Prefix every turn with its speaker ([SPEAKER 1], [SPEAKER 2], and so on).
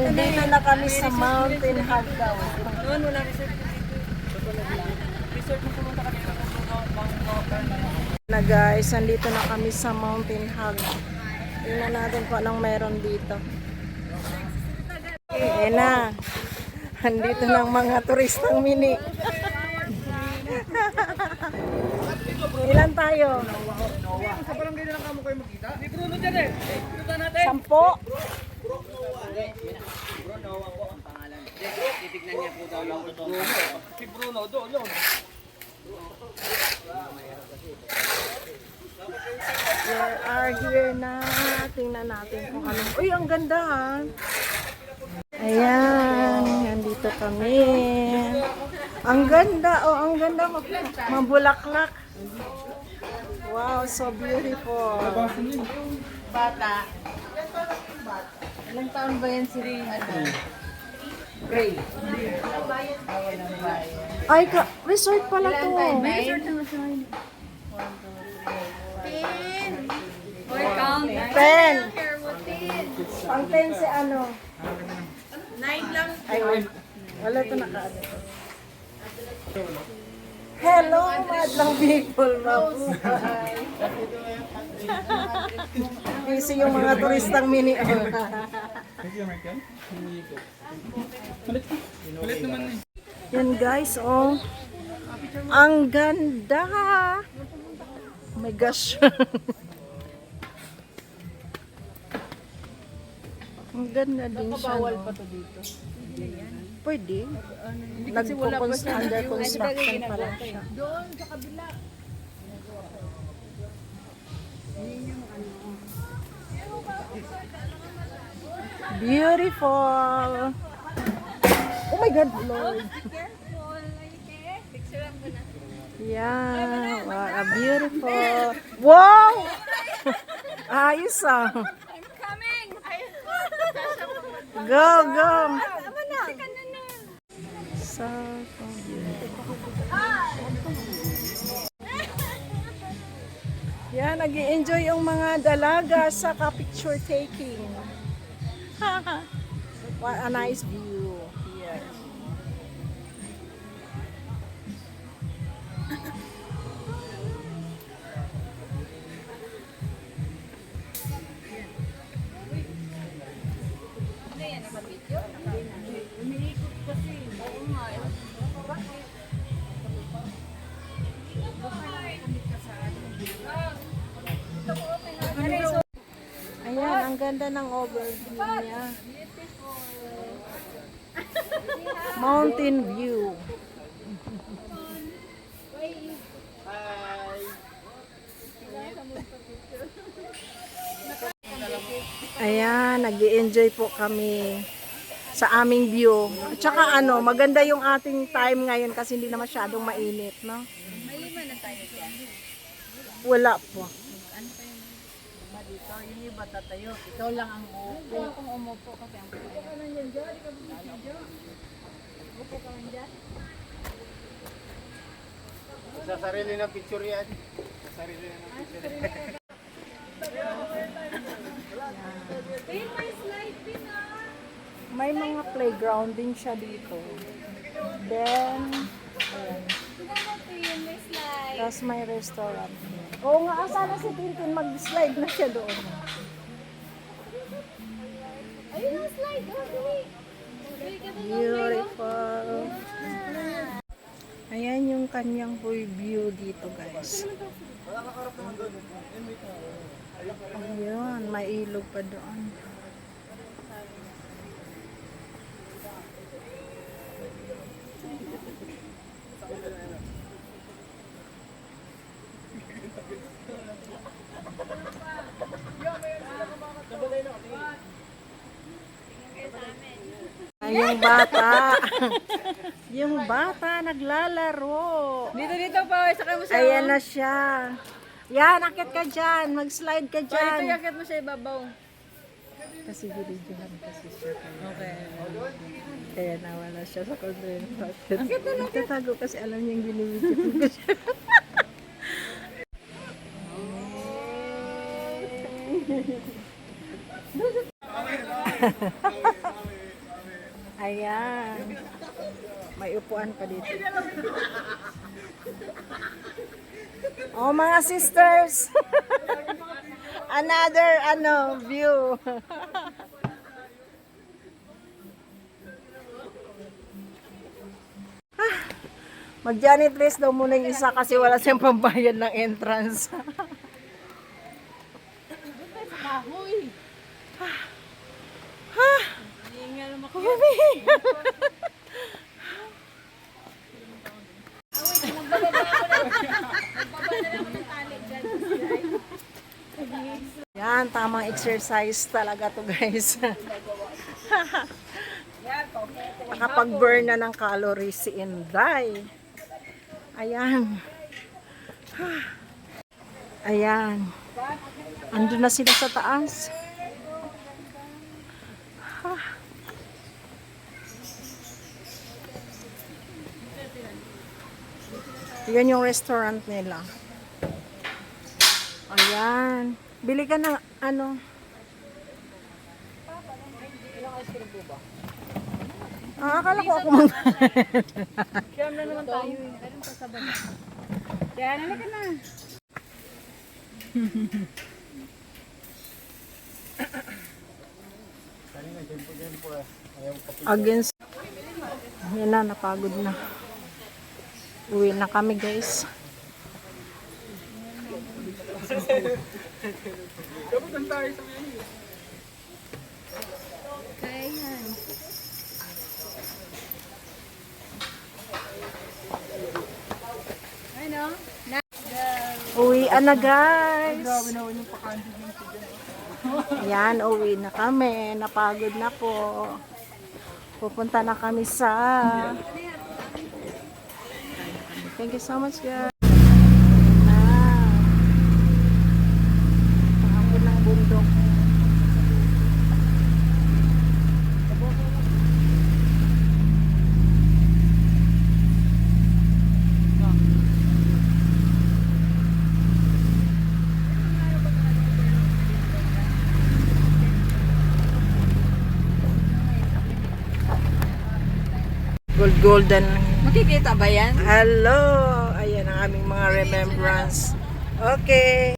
[SPEAKER 1] Nandito na kami sa Mountain Hagdaw.
[SPEAKER 2] Noon, wala resort dito. Resort mo pumunta kami ng
[SPEAKER 1] Na guys, nandito na kami sa Mountain Hag. Tingnan natin kung anong meron dito. Eh na. Nandito na ang mga turistang mini. Ilan tayo?
[SPEAKER 2] Sa barangay na lang kamo kayo magkita. Di Bruno dyan eh. Punta natin.
[SPEAKER 1] 10.
[SPEAKER 2] Bruno ako ang pangalan. Titignan niya po daw lang ito. Si Bruno doon.
[SPEAKER 1] We are here na. Tingnan natin kung ano. Uy, ang ganda ha. Ayan, nandito kami. Ang ganda, oh, ang ganda. Mabulaklak. Wow, so beautiful.
[SPEAKER 3] Bata. Ilang taon ba yan si Gray? Walang bayan.
[SPEAKER 1] Ay, resort pala to.
[SPEAKER 3] Resort na
[SPEAKER 4] Or count.
[SPEAKER 1] 10. Pang 10 si ano.
[SPEAKER 4] 9 lang.
[SPEAKER 1] Ay, wala ito nakaano. Hello, madlang people, mabuhay. Busy yung mga turistang mini.
[SPEAKER 2] Kulit naman eh.
[SPEAKER 1] Yan guys, oh. Ang ganda. Oh my gosh. Ang ganda din siya.
[SPEAKER 3] bawal
[SPEAKER 1] No?
[SPEAKER 3] pa to dito.
[SPEAKER 1] Pwede. Under construction pa lang siya.
[SPEAKER 3] Doon sa kabila.
[SPEAKER 1] Beautiful. Oh my God, Lord.
[SPEAKER 4] Careful. Okay? Picture mo na.
[SPEAKER 1] Yeah, wow, beautiful. Wow! Ayos ah.
[SPEAKER 4] I'm coming!
[SPEAKER 1] Go, go.
[SPEAKER 4] Tama na! Teka na na!
[SPEAKER 1] So beautiful. Yan, nag-i-enjoy yung mga dalaga sa ka-picture taking. What a nice view here. Ayan, ang ganda ng overview niya. Mountain view. Ayan, nag-i-enjoy po kami sa aming view. At saka ano, maganda yung ating time ngayon kasi hindi na masyadong mainit, no?
[SPEAKER 4] May lima na tayo dyan.
[SPEAKER 1] Wala po.
[SPEAKER 3] Dito, yung iba tatayo. Ikaw lang ang uupo.
[SPEAKER 4] Ito akong umupo kasi ang puto. Upo ka man dyan.
[SPEAKER 2] Sa sarili ng picture yan. Sa sarili ng picture.
[SPEAKER 4] Pin, may slide pin ah!
[SPEAKER 1] May mga playground din siya dito. Then, ayan.
[SPEAKER 4] Tignan mo Pin, may slide.
[SPEAKER 1] Tapos may restaurant. Oo nga, sana si Tintin mag-slide na siya doon.
[SPEAKER 4] Ayun ang slide! Oh, dali! Dali ka doon.
[SPEAKER 1] Beautiful. Ayan yung kanyang view dito, guys. Ayun, may ilog pa doon. Yung bata. Yung bata naglalaro.
[SPEAKER 3] Dito pa. Sakay mo sa...
[SPEAKER 1] Ayan na siya. Yan, akit ka dyan. Mag-slide ka
[SPEAKER 3] Ito,
[SPEAKER 1] dyan.
[SPEAKER 3] yakit mo sa ibabaw.
[SPEAKER 1] Kasi binidyohan kasi siya.
[SPEAKER 3] Okay.
[SPEAKER 1] Kaya nawala siya sa content. Nagtatago kasi alam niya yung binibidyohan ko siya. Ayan. May upuan pa dito. Oh, mga sisters. Another view. Mag-Janet Race daw muna yung isa kasi wala siyang pambayad ng entrance.
[SPEAKER 3] Kahoy.
[SPEAKER 1] Yan, tamang exercise talaga to guys. Nakapag-burn na ng calories si Inday. Ayan. Ayan. Andun na sila sa taas. Yan yung restaurant nila. Ayan. Bili ka ng ano. Akala ko ako mga.
[SPEAKER 3] Siyam na naman tayo eh. Meron pa sa baba. Kaya nalika na.
[SPEAKER 1] Against. Yan na, napagod na. Uwi na kami guys.
[SPEAKER 3] Ano?
[SPEAKER 1] Uwi na guys. Yan, uwi na kami. Napagod na po. Pupunta na kami sa... Thank you so much guys. Pangapon ng bundok. Golden.
[SPEAKER 3] Makikita ba yan?
[SPEAKER 1] Hello! Ayan ang aming mga remembrance. Okay.